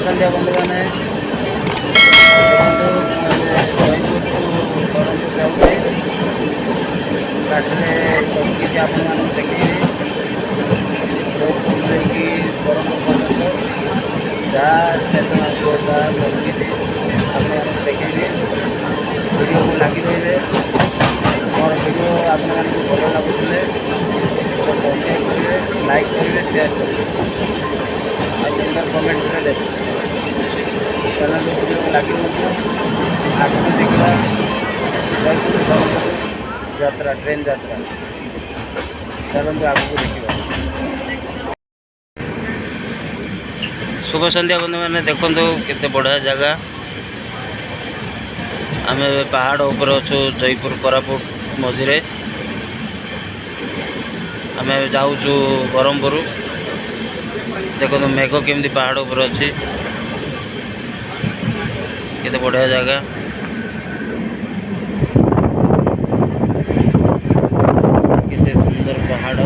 संध्या बंधु मैंने बाटरे सबकि आप देखिए कि ब्रह्मपुर पर्यटन जहाँ स्टेशन आसो सबकि आप देखिए वीडियो को लगी रही मोर वीडियो आप भल लगुले तो सब्सक्राइब करेंगे लाइक करेंगे शेयर करेंगे और सुंदर कमेंट देते चैनल वीडियो को लगी आगे देखा यात्रा ट्रेन यात्रा चलते आगे देखा। शुभ संध्या बंधु मैंने देखो केते बढ़िया जगह आम पहाड़ ऊपर अच्छु जयपुर कोरापुट मझिरे आम जाऊँ ब्रह्मपुर देखो मेघ केमती पहाड़ ऊपर अच्छी केते बढ़िया जगह केते सुंदर पहाड़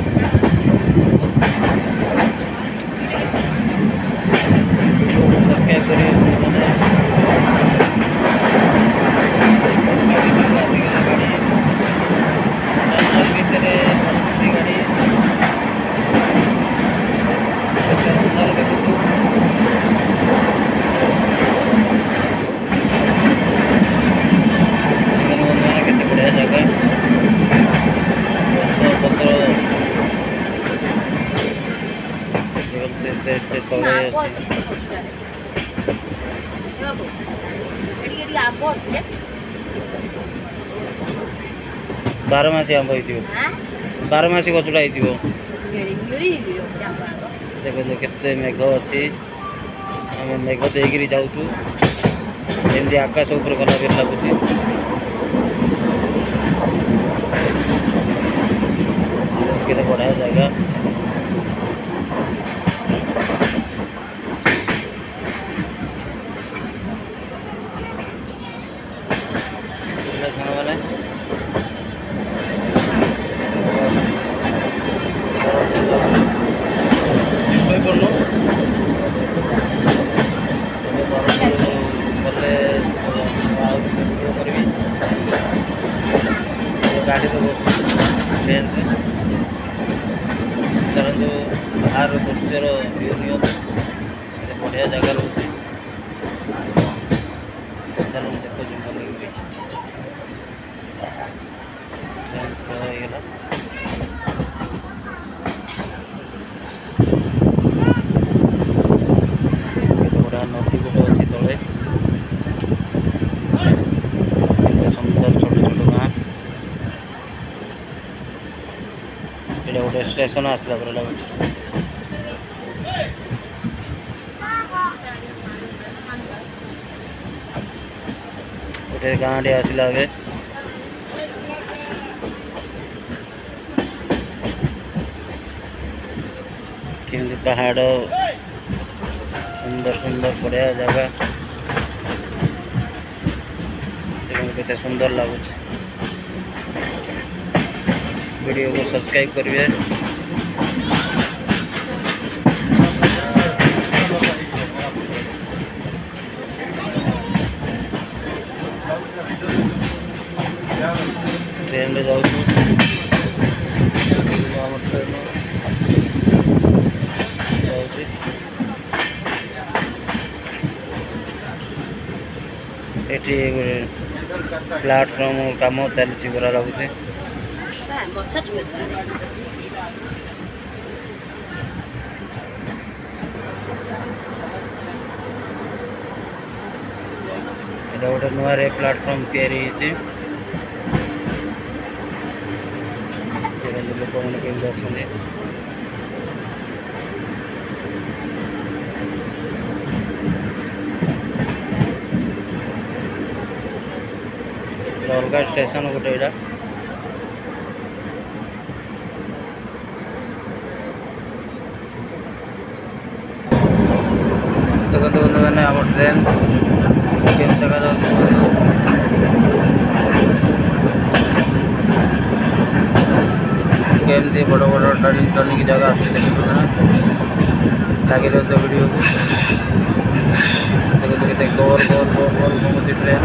सब्सक्राइब करिए बारमासी आंब हो बारमासी गछटा हो देखो केते मेघ अच्छी आम मेघ देकर जाऊँ जमी आकाश ऊपर गला बेर लगुच केते बढ़िया जगह गाड़ी तो ट्रेन चलते बाहर दृश्यर व्यू नि बढ़िया जगह रोचे चलो देखो ट्रेन बढ़िया नदी गोटे अच्छी तले सुंदर छोट छोट गाँ ये गोटे स्टेशन आसला पर लगे गोटे गाँ टे आसला ए केमती पहाड़ सुंदर सुंदर बढ़िया जगह केते सुंदर लगुच वीडियो को सब्सक्राइब करिए ट्रेन जाऊँ ये प्लाटफर्म काम चली बरा लगुचे गोटे नुआ रे प्लाटफर्म तैयारी लोक मैंने केमती अच्छे अलग स्टेशन गोटे यहाँ देखते बंधु मैंने आम ट्रेन केमती देखा केमती बड़ बड़ टर्निंग जगह आस लगे वीडियो को गोल गोल गोल घूमुची ट्रेन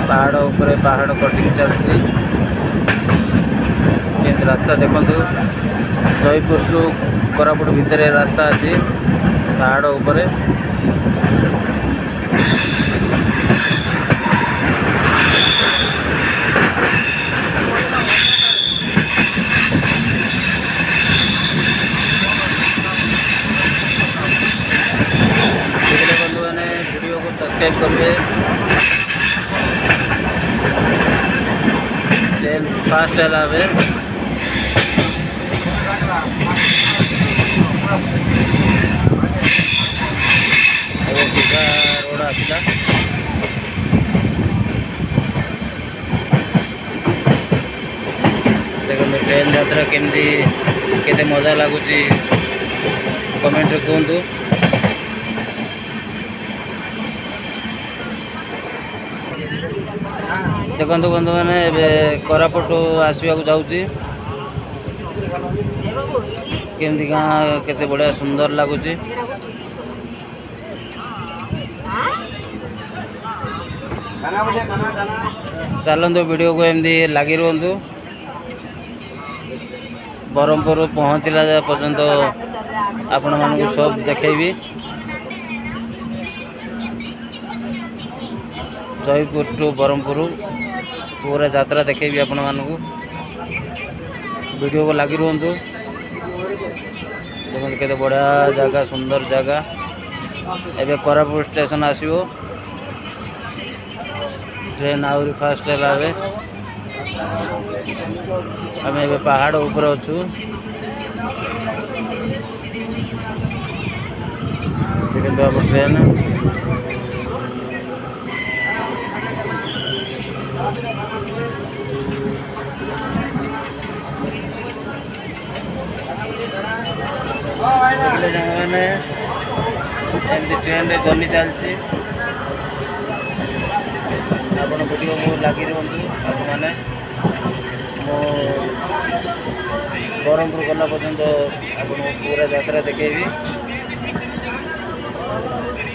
पहाड़ ऊपर पहाड़ कटिंग चलती रास्ता देखु जयपुर टू कोरापुट भितर रास्ता अच्छी पहाड़ ऊपर बंधु मैंने वीडियो को सब्सक्राइब करेंगे ट्रेन फास्ट चलावे सीधा रोड आसला देखो ट्रेन यात्रा केमती केते मजा लगुच कमेंट कहतु देखो बंधु मैंने कोरापुट आसवाक जाऊँगी केमती गाँ केते बढ़िया सुंदर लगुच चलतु वीडियो को एमती लगी रुहतु ब्रह्मपुर पहुँचला पर्यंत आपण मानक सब देखेबी जयपुर टू ब्रह्मपुर पूरा यात्रा देखेबी आपण मानक वीडियो को लगी रुहतु देखते केते बढ़िया जगह सुंदर जगह एबे कोरापुट स्टेशन आसीबो ट्रेन आउरी फास्ट चलावे आम ए पहाड़ ऊपर अच्छु देखते आप ट्रेन मैंने ट्रेन रे जर्नी चलती आप वीडियो को लगी रुहतु आपने मो ब्रह्मपुर गला पर्यंत आपको पूरा यात्रा देखेबी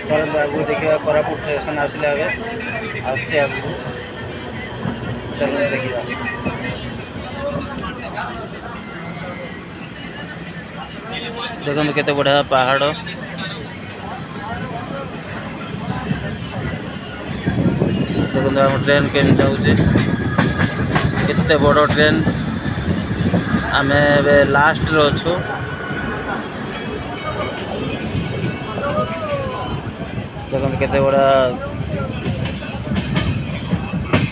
चलते आगू देखा कोरापुट स्टेशन आसले आगे आगू चलते देखा देखो केते बढ़िया पहाड़ देखो आम ट्रेन के जाऊँचे केते बड़ ट्रेन आम लास्ट रे अच्छु देखो केते बड़ा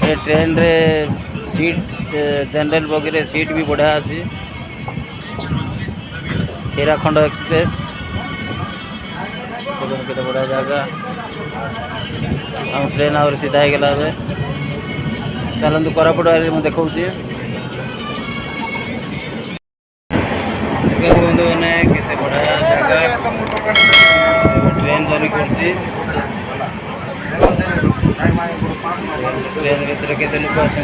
ये ट्रेन रे सीट जनरल बगी रे सीट भी बढ़िया अच्छी हीराखंड एक्सप्रेस देखो केते बढ़िया जगह हम ट्रेन आवर सीधा ही गला चलतु कोरापुट देखा बंधु मैंने केते बढ़िया जगह ट्रेन जर्नी करती ट्रेन भीतर केते लोक अच्छे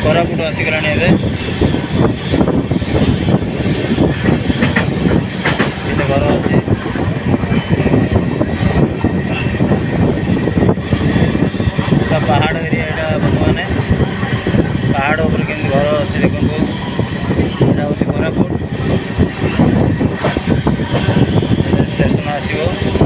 कोरापुट आसिगला घर अच्छी पहाड़ एरिया बंधु मैंने पहाड़ ऊपर केमती घर अच्छी देखो यहाँ हूँ कोरापुट स्टेशन आसो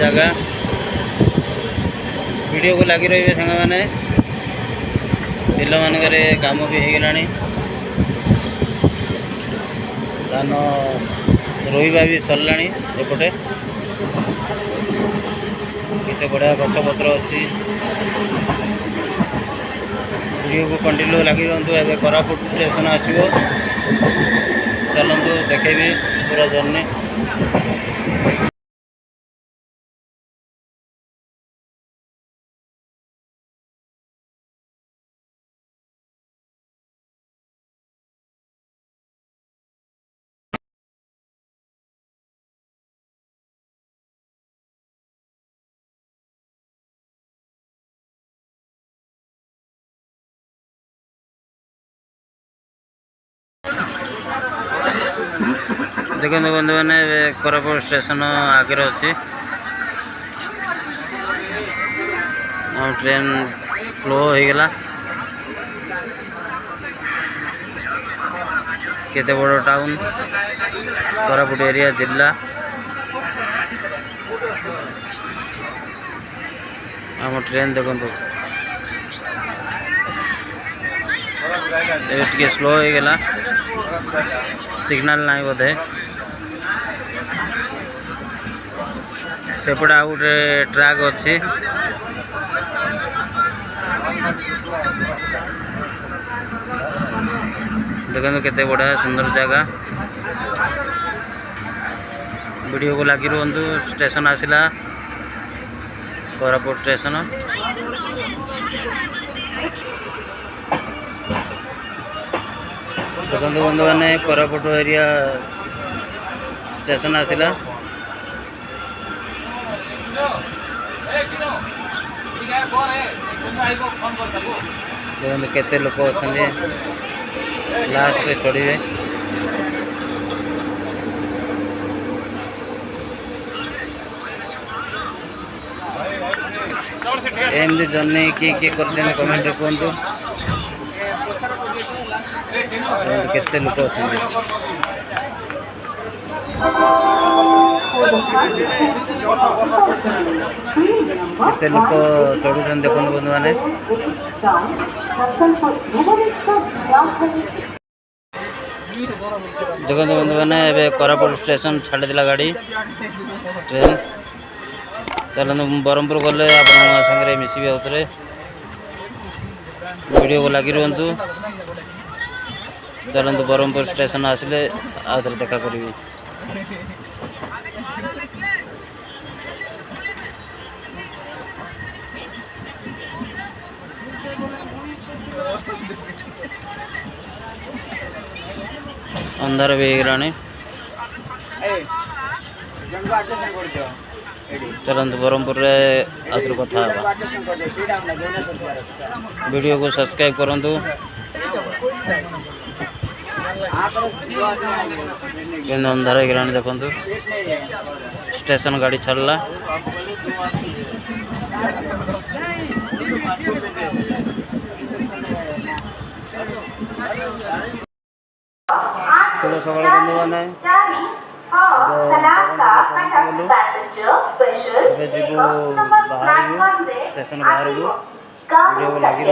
जगह वीडियो को लगी रही सांग मैंने बिल मानक काम भी हो गला धान रोईबा भी सरला एपटे केते बढ़िया गछ पत्र अच्छी वीडियो को कंटिन्यू लगी रुहतु। एवं कोरापुट स्टेशन आसो चलतु देखेबी पूरा जर्नी। देखो बंधु मैंने कोरापुट स्टेशन आगे अच्छी ट्रेन स्लो हो गला केते बड़ टाउन कोरापुट एरिया जिला आम ट्रेन देखो टे स्लो हो गला सिग्नल ना बोधे सेपटे आउ गोटे ट्रैक अच्छी देखो केते बढ़िया सुंदर जगह वीडियो को लगी रुहतु। स्टेशन आसला कोरापुट स्टेशन देखो बंधु मैंने कोरापुट एरिया स्टेशन आसला देखो केते लोक अच्छा लास्ट रे चढ़े एमती जर्नी किए कर कमेंट कहतु केते लोक अच्छा केते लोक चढ़ुन देखो बंधु मैंने देखो बंधु मैंने कोरापुट स्टेशन छाड़ी दिला गाड़ी ट्रेन चलते ब्रह्मपुर गले आप सागर मिसबी आउे वीडियो को लगी रुहतु। चलते ब्रह्मपुर स्टेशन आसिले आउे देखा करी अंधार भी होगलानी चलते ब्रह्मपुर आउे कथा वीडियो को सब्सक्राइब करंतु अंधार होगलानी देखु स्टेशन गाड़ी छाड़ला शुभ सकाल बंधु मैंने स्टेशन बाहर को वीडियो को लगी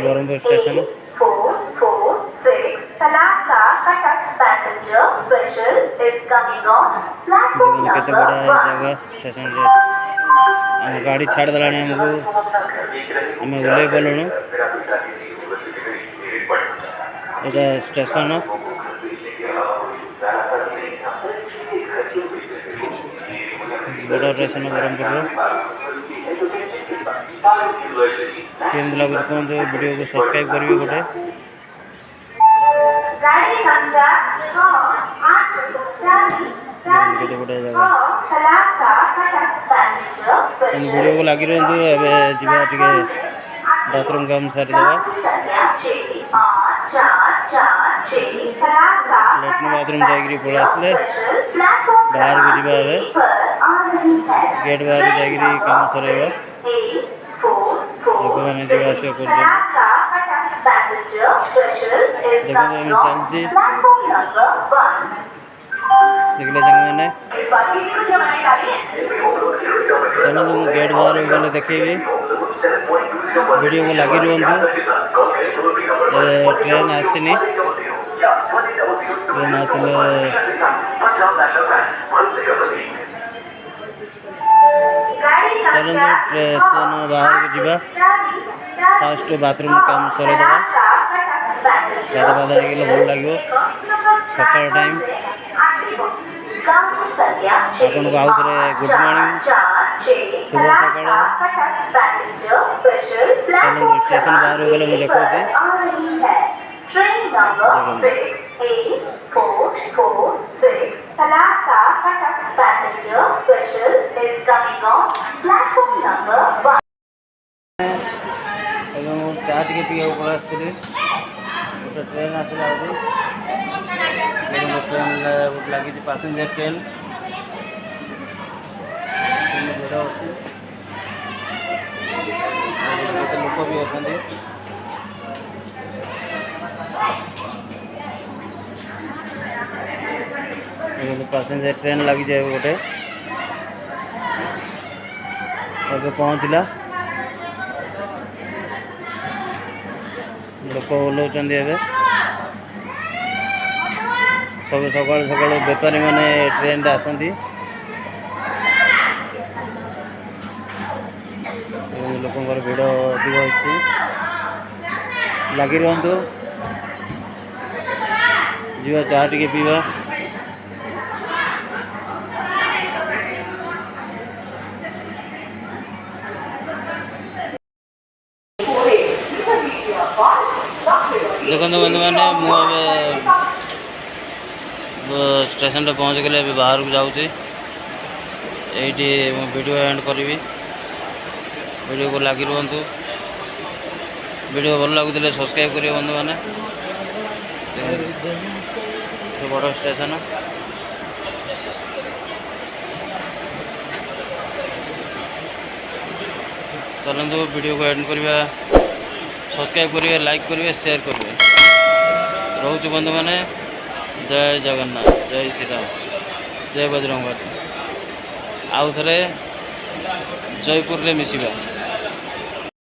ब्रह्मपुर स्टेशन केते बड़ा जगह स्टेशन आम गाड़ी छाड़ देला आमको आम ओल्ल गलुणु ये स्टेशन बड़ा स्टेशन ब्रह्मपुर केमती लगे कहते वीडियो को सब्सक्राइब करेंगे गोटे बढ़िया जगह वीडियो को लगी रुहतु। एवं टे बाथरूम काम सारीदेवा लैट्रिन बाथरूम जाकि पलि आसले बाहर को जीवा गेट बाहर जाकि काम सर लोक मैंने जीवा आसा कर passenger special is देखो coming on चलती platform number 1. देखले मैंने चलो तुम गेट बाहर गले देखेबी वीडियो को लगी रुहतु ट्रेन आसनी ट्रेन आसिले चलते स्टेशन बाहर को जीवा फास्ट बाथरूम काम सरदेवा गाधा बाधा हो भल लगे सकाल टाइम आपन को आउ थे गुड मॉर्निंग शुभ सकाल चलो स्टेशन बाहर हो गले मुझे देखो Train number 6846 Thalassa Cuttack passenger special is coming on platform number 1. चाह टे पी आसती गोटे ट्रेन आसला ट्रेन लगी पैसेंजर ट्रेन भिड़ अच्छी लोक भी अच्छा पैसेंजर ट्रेन लगी जाए गोटे ଏବେ ପହଞ୍ଚିଲା लोक ओह्लाउछन्ति ଏବେ सब सकाल सकाल बेपारी मैंने ट्रेन रे आसती लोकंर भिड़ अधिक अच्छी लगी रुहतु जीवा चाह टे पीवा देखो बंधु मैंने मुझे स्टेशन पे पहुँच गले बाहर को जाऊँगी ये वीडियो एंड करी वीडियो को लगी रुहतु वीडियो भल लगुले सब्सक्राइब करिए बंधु मैंने बड़ स्टेशन चलते वीडियो को एंड करवा सब्सक्राइब करेंगे लाइक करेंगे शेयर करेंगे रोच बंधु मैंने जय जगन्नाथ जय श्री राम जय बजरंग बली आउ थे जयपुर रे मिसिबा।